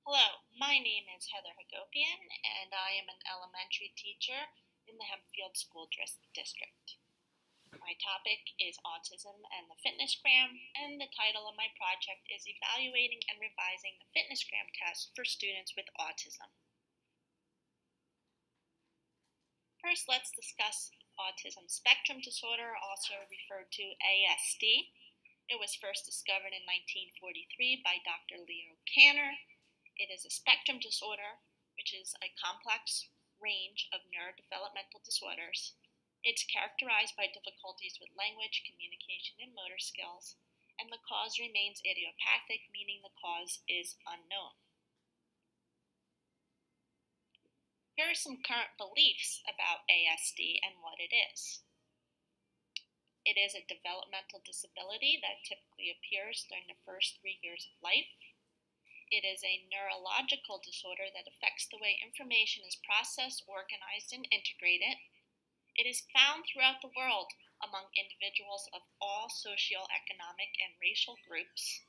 Hello, my name is Heather Hagopian, and I am an elementary teacher in the Hempfield School District. My topic is autism and the FitnessGram, and the title of my project is Evaluating and Revising the FitnessGram Test for Students with Autism. First, let's discuss autism spectrum disorder, also referred to ASD. It was first discovered in 1943 by Dr. Leo Kanner. It is a spectrum disorder, which is a complex range of neurodevelopmental disorders. It's characterized by difficulties with language, communication, and motor skills, and the cause remains idiopathic, meaning the cause is unknown. Here are some current beliefs about ASD and what it is. It is a developmental disability that typically appears during the first 3 years of life. It is a neurological disorder that affects the way information is processed, organized, and integrated. It is found throughout the world among individuals of all socioeconomic and racial groups.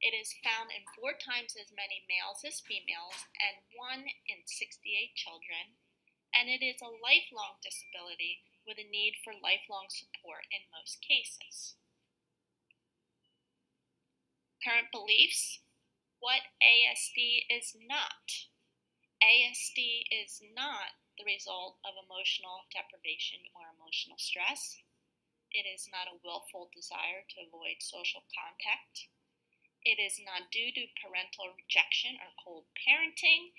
It is found in 4 times as many males as females and 1 in 68 children. And it is a lifelong disability with a need for lifelong support in most cases. Current beliefs. What ASD is not. ASD is not the result of emotional deprivation or emotional stress. It is not a willful desire to avoid social contact. It is not due to parental rejection or cold parenting.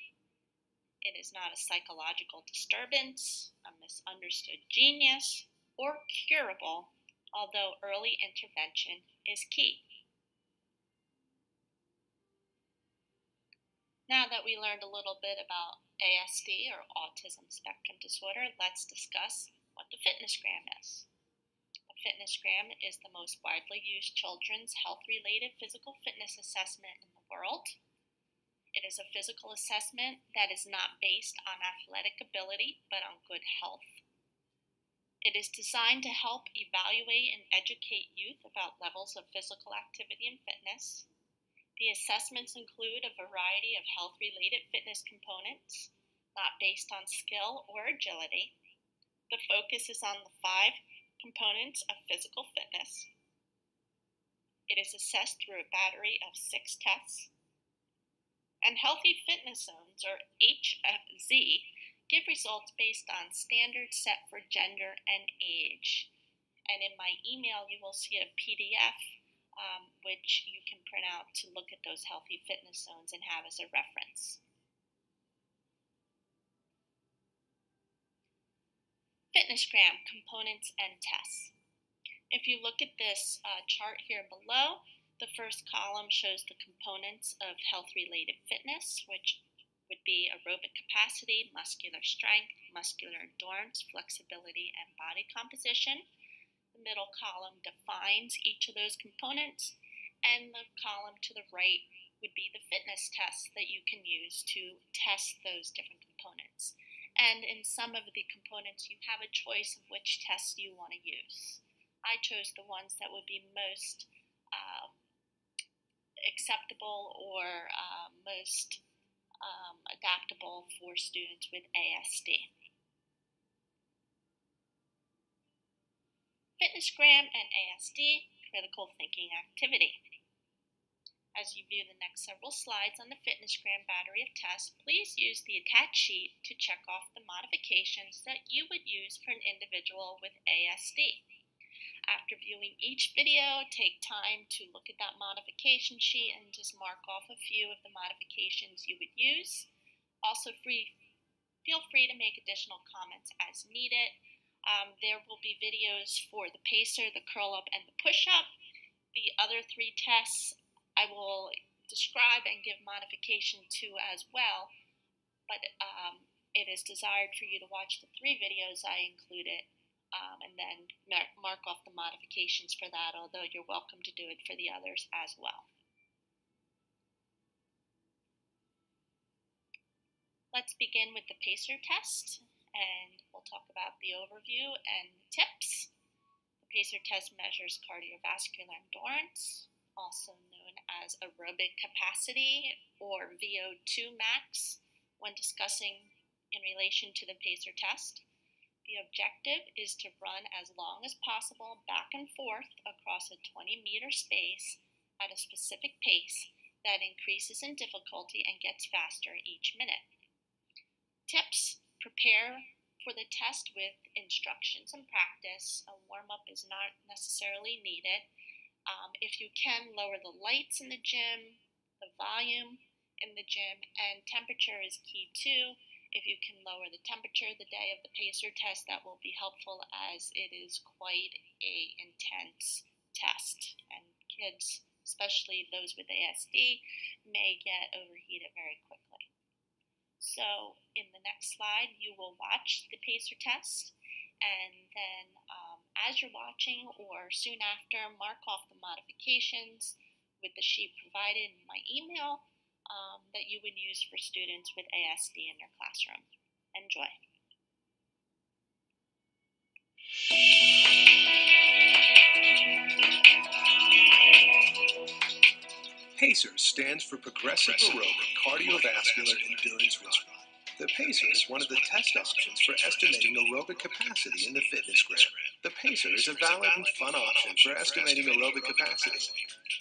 It is not a psychological disturbance, a misunderstood genius, or curable, although early intervention is key. Now that we learned a little bit about ASD or autism spectrum disorder, let's discuss what the FitnessGram is. A FitnessGram is the most widely used children's health-related physical fitness assessment in the world. It is a physical assessment that is not based on athletic ability, but on good health. It is designed to help evaluate and educate youth about levels of physical activity and fitness. The assessments include a variety of health-related fitness components, not based on skill or agility. The focus is on the 5 components of physical fitness. It is assessed through a battery of 6 tests. And healthy fitness zones, or HFZ, give results based on standards set for gender and age. And in my email, you will see a PDF which you can print out to look at those healthy fitness zones and have as a reference. FitnessGram components and tests. If you look at this chart here below, the first column shows the components of health-related fitness, which would be aerobic capacity, muscular strength, muscular endurance, flexibility, and body composition. The middle column defines each of those components, and the column to the right would be the fitness tests that you can use to test those different components. And in some of the components, you have a choice of which tests you want to use. I chose the ones that would be most acceptable or most adaptable for students with ASD. FitnessGram and ASD, critical thinking activity. As you view the next several slides on the FitnessGram battery of tests, please use the attached sheet to check off the modifications that you would use for an individual with ASD. After viewing each video, take time to look at that modification sheet and just mark off a few of the modifications you would use. Also, feel free to make additional comments as needed. There will be videos for the pacer, the curl up, and the push up. The other 3 tests I will describe and give modification to as well, but it is desired for you to watch the 3 videos I included and then mark off the modifications for that, although you're welcome to do it for the others as well. Let's begin with the pacer test, and we'll talk about the overview and the tips. The pacer test measures cardiovascular endurance, also known as aerobic capacity or VO2 max when discussing in relation to the PACER test. The objective is to run as long as possible back and forth across a 20-meter space at a specific pace that increases in difficulty and gets faster each minute. Tips: prepare for the test with instructions and practice. A warm-up is not necessarily needed. If you can, lower the lights in the gym, the volume in the gym, and temperature is key too. If you can lower the temperature the day of the PACER test, that will be helpful as it is quite an intense test. And kids, especially those with ASD, may get overheated very quickly. So in the next slide, you will watch the PACER test, and then as you're watching or soon after, mark off the modifications with the sheet provided in my email that you would use for students with ASD in their classroom. Enjoy. PACER stands for Progressive Aerobic Cardiovascular Endurance Run. The PACER is one of the test options for estimating aerobic capacity in the FitnessGram. The PACER is a valid and fun option for estimating aerobic capacity.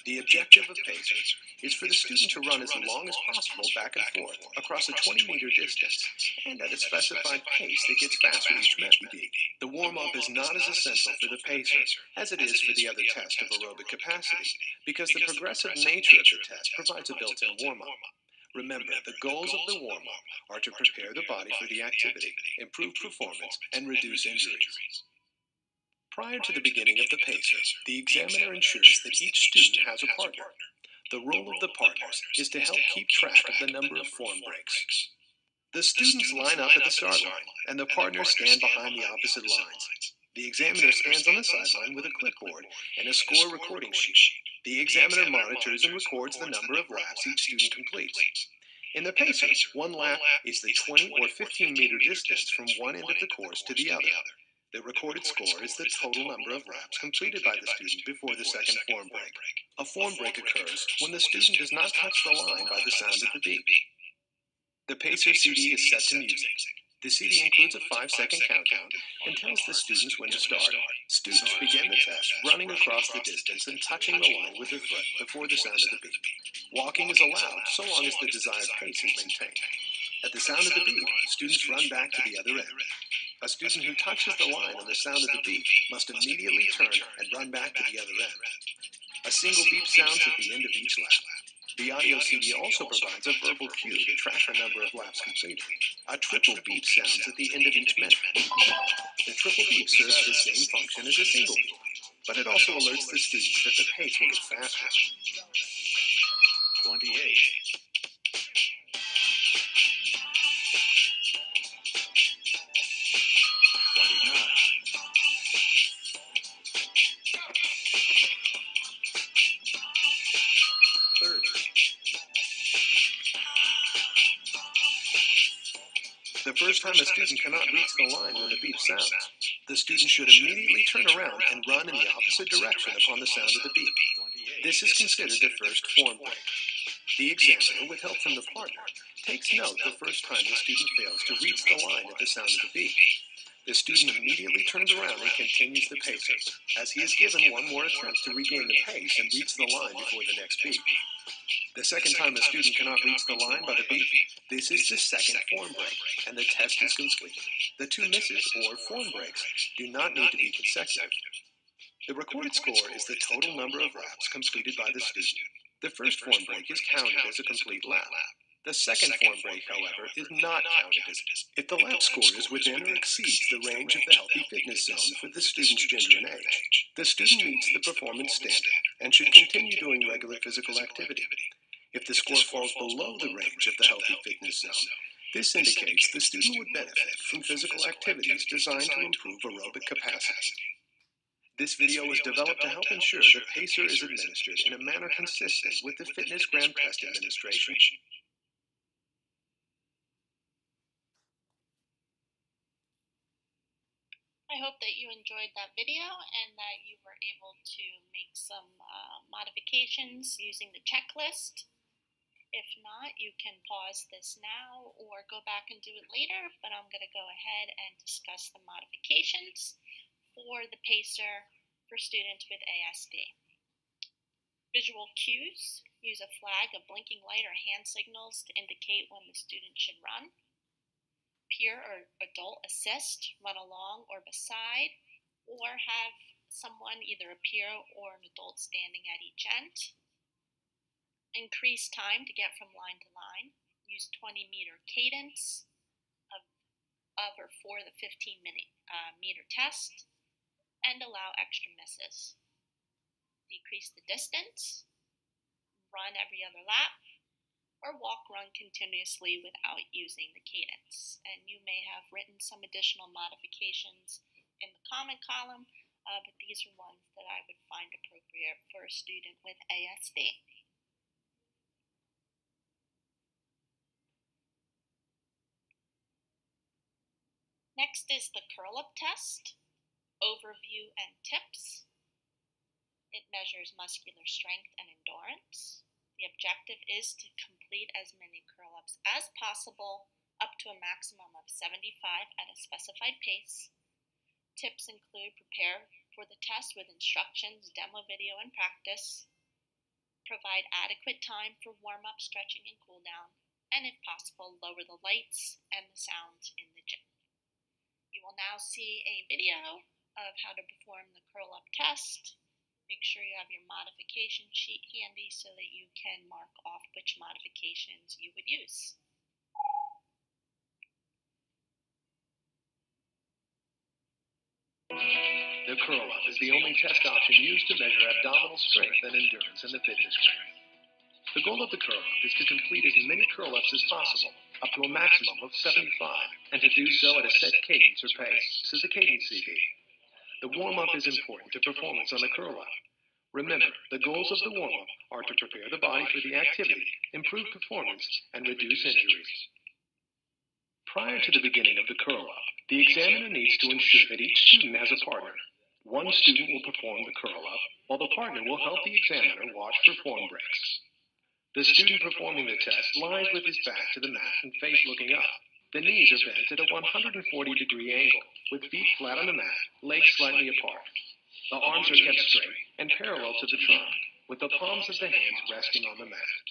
The objective of PACER is for the student to run as long as possible back and forth across a 20-meter distance and at a specified pace that gets faster each minute. The warm-up is not as essential for the PACER as it is for the other test of aerobic capacity because the progressive nature of the test provides a built-in warm-up. Remember, the goals of the warm-up are to prepare the body for the activity, improve performance, and reduce injuries. Prior to the beginning of the PACER, the examiner ensures that each student has a partner. The role of the partners is to help keep track of the number of form breaks. The students line up at the start line, and the partners stand behind the opposite lines. The examiner stands on the sideline with a clipboard and a score recording sheet. The examiner monitors and records the number of laps each student completes. In the PACER, one lap is the 20 or 15-meter distance from one end of the course to the other. The recorded score is the total number of laps completed by the student before the second form break. A form break occurs when the student does not touch the line by the sound of the beep. The PACER CD is set to music. The CD includes a 5-second countdown and tells the students when to start. Students begin the test running across the distance and touching the line with their foot before the sound of the beep. Walking is allowed so long as the desired pace is maintained. At the sound of the beep, students run back to the other end. A student who touches the line on the sound of the beep must immediately turn and run back to the other end. A single beep sounds at the end of each lap. The audio CD also provides a verbal cue to track the number of laps completed. A triple beep sounds at the end of each minute. The triple beep serves the same function as a single beep, but it also alerts the students that the pace will get faster. 28. 30. The first time a student cannot reach the line when the beep sounds, the student should immediately turn around and run in the opposite direction upon the sound of the beep. This is considered the first form break. The examiner, with help from the partner, takes note the first time the student fails to reach the line at the sound of the beep. The student immediately turns around and continues the PACER, as he is given one more attempt to regain the pace and reach the line before the next beep. The second time a student cannot reach the line by the beep, this is the second form break, and the test is complete. The two misses, or form breaks, do not need to be consecutive. The recorded score is the total number of laps completed by the student. The first form break is counted as a complete lap. The second form break, however, is not counted as if the lap score is within or exceeds the range of the healthy fitness zone for the student's gender and age. The student meets the performance standard and should continue doing regular physical activity. If the score falls below the range of the healthy fitness zone, this indicates the student would benefit from physical activities designed to improve aerobic capacity. This video was developed to help ensure that PACER is administered in a manner consistent with the FitnessGram Test administration. I hope that you enjoyed that video and that you were able to make some modifications using the checklist. If not, you can pause this now or go back and do it later, but I'm going to go ahead and discuss the modifications for the pacer for students with ASD. Visual cues: use a flag, a blinking light, or hand signals to indicate when the student should run. Peer or adult assist, run along or beside, or have someone, either a peer or an adult, standing at each end. Increase time to get from line to line. Use 20-meter cadence of or for the 15-meter test, and allow extra misses. Decrease the distance. Run every other lap, or walk-run continuously without using the cadence. And you may have written some additional modifications in the comment column, but these are ones that I would find appropriate for a student with ASD. Next is the curl-up test, overview and tips. It measures muscular strength and endurance. The objective is to complete as many curl-ups as possible, up to a maximum of 75 at a specified pace. Tips include: prepare for the test with instructions, demo video, and practice. Provide adequate time for warm-up, stretching, and cool-down. And if possible, lower the lights and the sounds in the gym. You will now see a video of how to perform the curl-up test. Make sure you have your modification sheet handy so that you can mark off which modifications you would use. The curl-up is the only test option used to measure abdominal strength and endurance in the FitnessGram. The goal of the curl-up is to complete as many curl-ups as possible, up to a maximum of 75, and to do so at a set cadence or pace. This is the cadence CD. The warm-up is important to performance on the curl-up. Remember, the goals of the warm-up are to prepare the body for the activity, improve performance, and reduce injuries. Prior to the beginning of the curl-up, the examiner needs to ensure that each student has a partner. One student will perform the curl-up, while the partner will help the examiner watch for form breaks. The student performing the test lies with his back to the mat and face looking up. The knees are bent at a 140-degree angle, with feet flat on the mat, legs slightly apart. The arms are kept straight and parallel to the trunk, with the palms of the hands resting on the mat.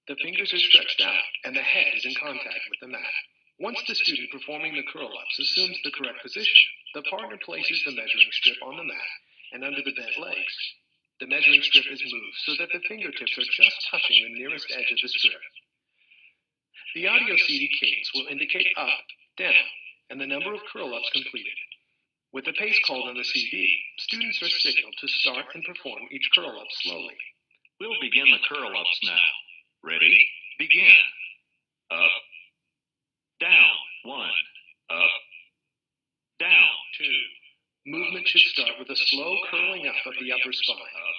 The fingers are stretched out, and the head is in contact with the mat. Once the student performing the curl-ups assumes the correct position, the partner places the measuring strip on the mat and under the bent legs. The measuring strip is moved so that the fingertips are just touching the nearest edge of the strip. The audio CD cadence will indicate up, down, and the number of curl-ups completed. With the pace called on the CD, students are signaled to start and perform each curl-up slowly. We'll begin the curl-ups now. Ready? Begin. Up, down, 1, up, down, 2. Movement should start with a slow curling up of the upper spine. Up,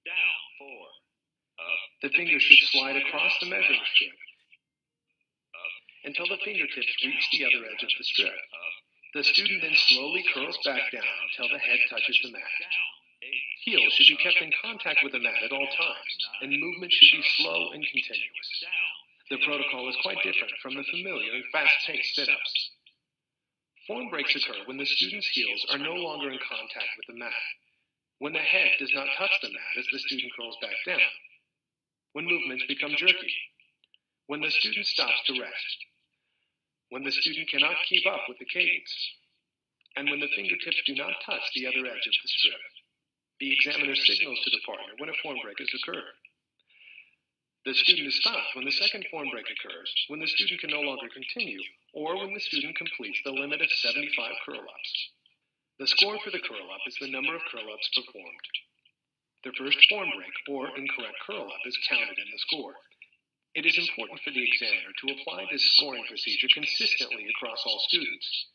down, 4, up. The fingers should slide across the measuring strip Up, until the fingertips reach the other edge of the strip. up, The student then slowly curls back down until the head touches the mat. down, 8. Heels should be kept in contact with the mat at all times, and movement should be slow and continuous. Down. The protocol is quite different from the familiar and fast-paced sit-ups. Form breaks occur when the student's heels are no longer in contact with the mat, when the head does not touch the mat as the student curls back down, when movements become jerky, when the student stops to rest, when the student cannot keep up with the cadence, and when the fingertips do not touch the other edge of the strip. The examiner signals to the partner when a form break has occurred. The student is stopped when the second form break occurs, when the student can no longer continue, or when the student completes the limit of 75 curl-ups. The score for the curl-up is the number of curl-ups performed. The first form break, or incorrect curl-up, is counted in the score. It is important for the examiner to apply this scoring procedure consistently across all students.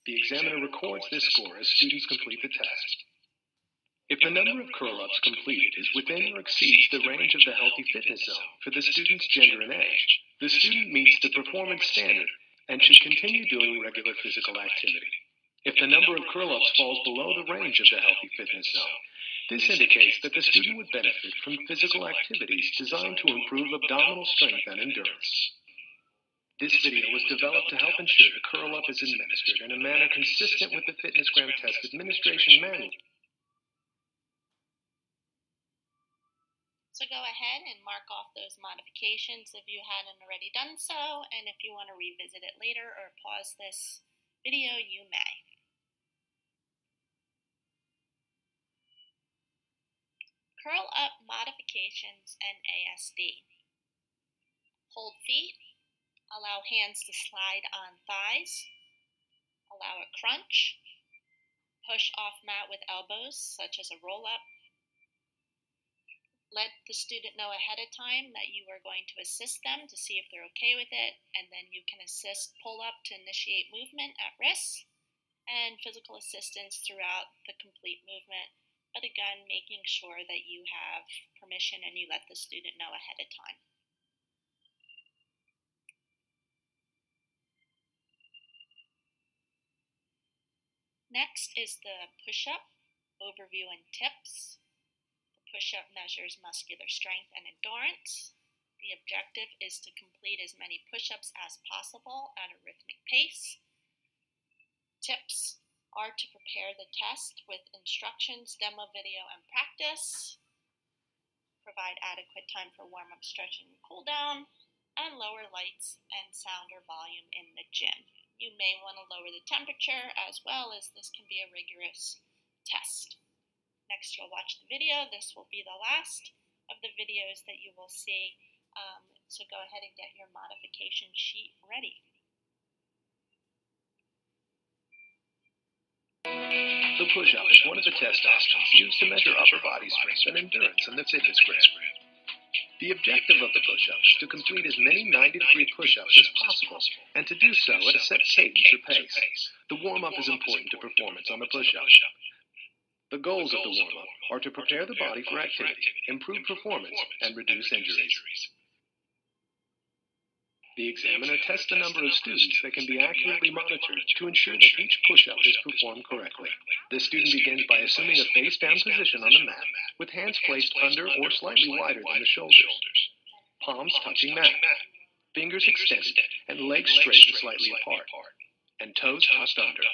The examiner records this score as students complete the test. If the number of curl-ups completed is within or exceeds the range of the healthy fitness zone for the student's gender and age, the student meets the performance standard and should continue doing regular physical activity. If the number of curl-ups falls below the range of the healthy fitness zone, this indicates that the student would benefit from physical activities designed to improve abdominal strength and endurance. This video was developed to help ensure the curl-up is administered in a manner consistent with the FitnessGram Test administration manual. So go ahead and mark off those modifications if you hadn't already done so, and if you want to revisit it later or pause this video, you may. Curl up modifications and ASD. Hold feet, allow hands to slide on thighs, allow a crunch, push off mat with elbows such as a roll up. Let the student know ahead of time that you are going to assist them to see if they're okay with it, and then you can assist pull up to initiate movement at risk, and physical assistance throughout the complete movement, but again, making sure that you have permission and you let the student know ahead of time. Next is the push-up overview and tips. Push-up measures muscular strength and endurance. The objective is to complete as many push-ups as possible at a rhythmic pace. Tips are to prepare the test with instructions, demo video, and practice. Provide adequate time for warm-up, stretching, and cool-down, and lower lights and sound or volume in the gym. You may want to lower the temperature as well, as this can be a rigorous test. Next, you'll watch the video. This will be the last of the videos that you will see, so go ahead and get your modification sheet ready. The push-up is one of the test options used to measure upper body strength and endurance in the FitnessGram. The objective of the push-up is to complete as many 90-degree push-ups as possible, and to do so at a set cadence or pace. The warm-up is important to performance on the push-up. The goals of the warm-up are to prepare the body for activity, improve performance, and reduce injuries. The examiner tests the number of students that can be accurately monitored to ensure that each push-up is performed correctly. The student begins by assuming a face-down position on the mat, with hands placed under or slightly wider than the shoulders, palms touching mat, fingers extended, and legs straight and slightly apart, and toes tucked under.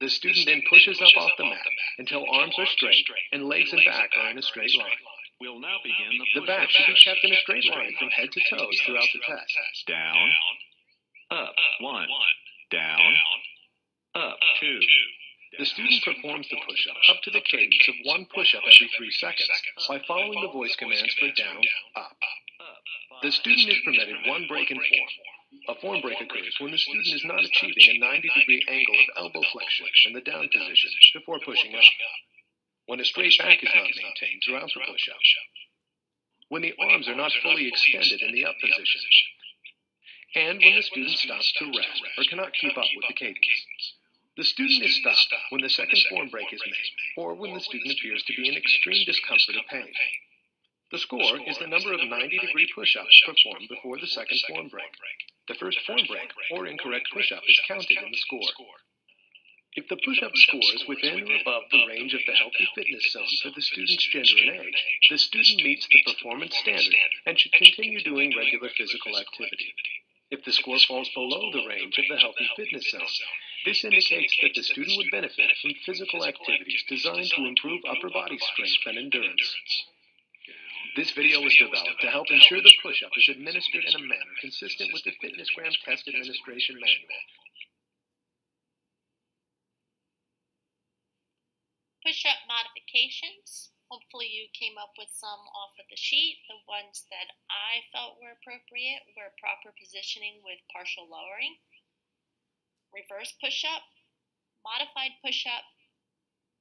The student then pushes up off the mat until arms are straight and legs and back are in a straight line. We'll now begin The back should be kept in a straight line from head to toes throughout the test. Down, up, 1, down, up, 2. The student performs the push-up up to the cadence of one push-up every 3 seconds by following the voice commands for down, up. The student is permitted one break in form. A form break occurs when the student is not achieving a 90-degree angle of elbow flexion in the down position before pushing up, when a straight back is not maintained throughout the push-up, when the arms are not fully extended in the up position, and when the student stops to rest or cannot keep up with the cadence. The student is stopped when the second form break is made, or when the student appears to be in extreme discomfort or pain. The score is the number of 90-degree push-ups performed before the second form break. The first form break or incorrect push-up is counted in the score. If the push-up score is within or above the range of the healthy fitness zone for the student's gender and age, the student meets the performance standard and should continue doing regular physical activity. If the score falls below the range of the healthy fitness zone, this indicates that the student would benefit from physical activities designed to improve upper body strength and endurance. This video was developed to help ensure the push-up is administered in a manner consistent with the FitnessGram Test Administration Manual. Push-up modifications. Hopefully you came up with some off of the sheet. The ones that I felt were appropriate were proper positioning with partial lowering, reverse push-up, modified push-up,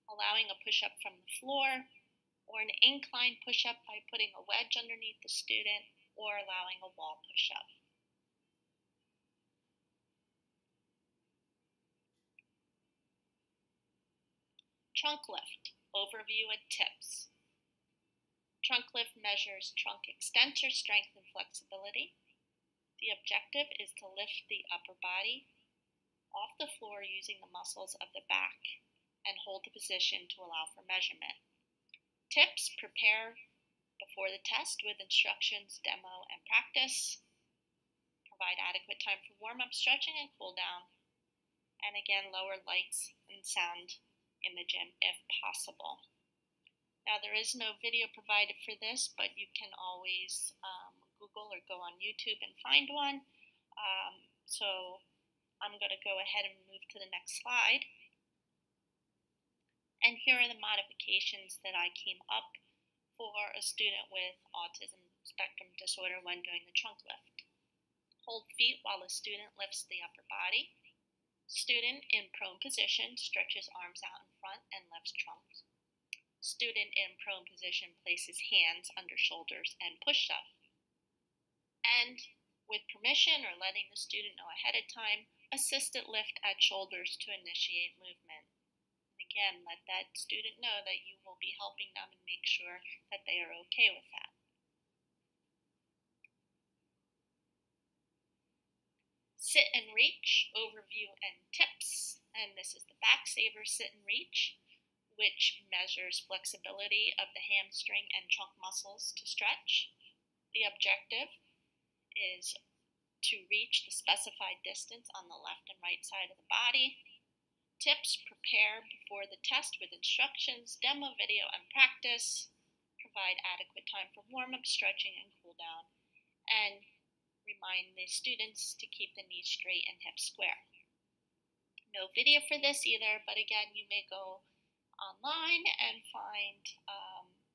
allowing a push-up from the floor, or an incline push-up by putting a wedge underneath the student, or allowing a wall push-up. Trunk lift, overview and tips. Trunk lift measures trunk extensor strength and flexibility. The objective is to lift the upper body, off the floor using the muscles of the back, and hold the position to allow for measurement. Tips: prepare before the test with instructions, demo, and practice. Provide adequate time for warm-up, stretching, and cool down. And again, lower lights and sound in the gym if possible. Now, there is no video provided for this, but you can always Google or go on YouTube and find one. So I'm going to go ahead and move to the next slide. And here are the modifications that I came up for a student with autism spectrum disorder when doing the trunk lift. Hold feet while the student lifts the upper body. Student in prone position stretches arms out in front and lifts trunk. Student in prone position places hands under shoulders and push up. And with permission or letting the student know ahead of time, assisted lift at shoulders to initiate movement. Again, let that student know that you will be helping them and make sure that they are okay with that. Sit and reach, overview and tips. And this is the back saver sit and reach, which measures flexibility of the hamstring and trunk muscles to stretch. The objective is to reach the specified distance on the left and right side of the body. Tips: prepare before the test with instructions, demo video, and practice. Provide adequate time for warm-up, stretching, and cool down. And remind the students to keep the knees straight and hips square. No video for this either, but again, you may go online and find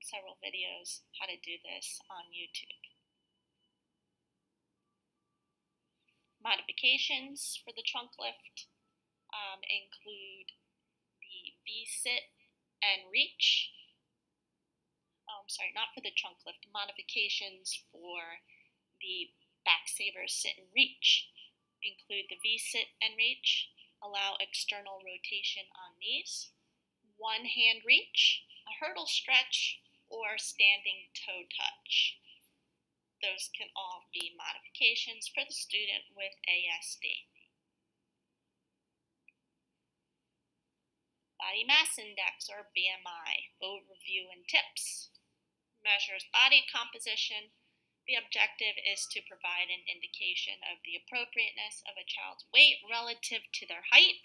several videos how to do this on YouTube. Modifications for the trunk lift include the V-sit and reach. Not for the trunk lift. Modifications for the back saver sit and reach include the V-sit and reach, allow external rotation on knees, one hand reach, a hurdle stretch, or standing toe touch. Those can all be modifications for the student with ASD. Body mass index, or BMI, overview and tips. Measures body composition. The objective is to provide an indication of the appropriateness of a child's weight relative to their height.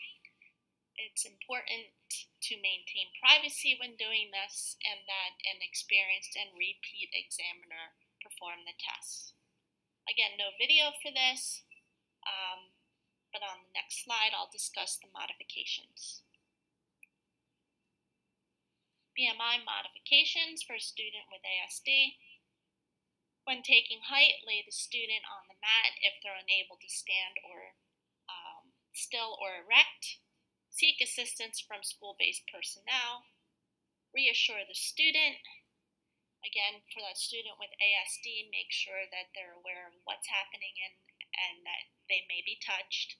It's important to maintain privacy when doing this, and that an experienced and repeat examiner perform the tests. Again, no video for this, but on the next slide I'll discuss the modifications. BMI modifications for a student with ASD. When taking height, lay the student on the mat if they're unable to stand or still or erect. Seek assistance from school-based personnel. Reassure the student. Again, for that student with ASD, make sure that they're aware of what's happening and that they may be touched.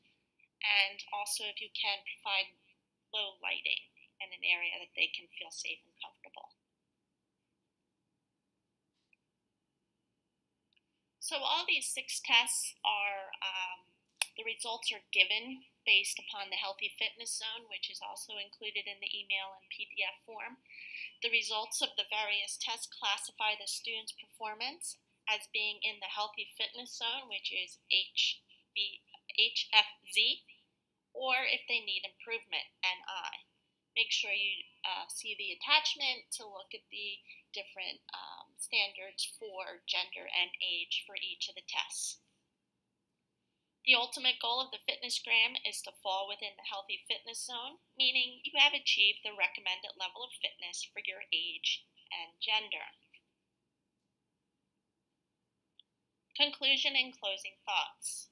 And also, if you can, provide low lighting in an area that they can feel safe and comfortable. So all these 6 tests are, the results are given based upon the Healthy Fitness Zone, which is also included in the email and PDF form. The results of the various tests classify the student's performance as being in the Healthy Fitness Zone, which is HFZ, or if they need improvement, NI. Make sure you see the attachment to look at the different standards for gender and age for each of the tests. The ultimate goal of the FitnessGram is to fall within the Healthy Fitness Zone, meaning you have achieved the recommended level of fitness for your age and gender. Conclusion and closing thoughts.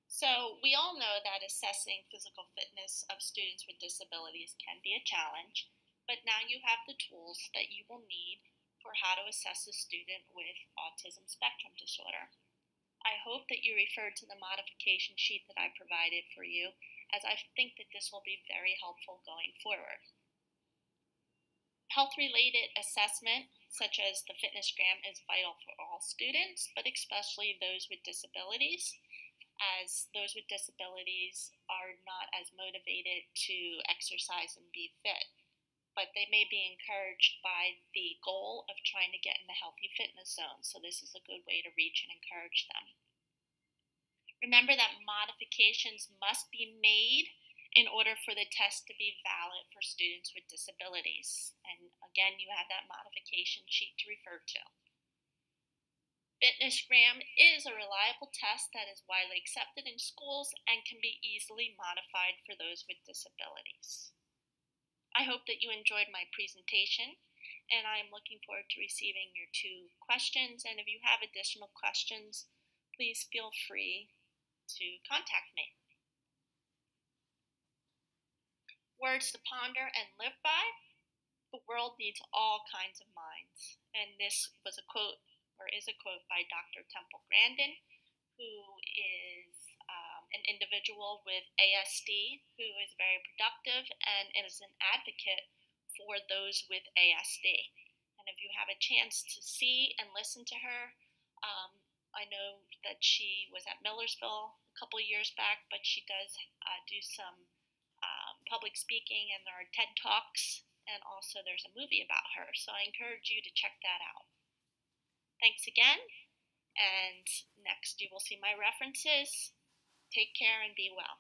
So we all know that assessing physical fitness of students with disabilities can be a challenge, but now you have the tools that you will need for how to assess a student with autism spectrum disorder. I hope that you refer to the modification sheet that I provided for you, as I think that this will be very helpful going forward. Health-related assessment, such as the FitnessGram, is vital for all students, but especially those with disabilities. as those with disabilities are not as motivated to exercise and be fit, but they may be encouraged by the goal of trying to get in the healthy fitness zone. So this is a good way to reach and encourage them. Remember that modifications must be made in order for the test to be valid for students with disabilities. And again, you have that modification sheet to refer to. FitnessGram is a reliable test that is widely accepted in schools and can be easily modified for those with disabilities. I hope that you enjoyed my presentation, and I am looking forward to receiving your 2 questions. And if you have additional questions, please feel free to contact me. Words to ponder and live by. The world needs all kinds of minds. And this was a quote, or is a quote, by Dr. Temple Grandin, who is an individual with ASD who is very productive and is an advocate for those with ASD. And if you have a chance to see and listen to her, I know that she was at Millersville a couple of years back, but she does do some public speaking, and there are TED Talks, and also there's a movie about her. So I encourage you to check that out. Thanks again, and next you will see my references. Take care and be well.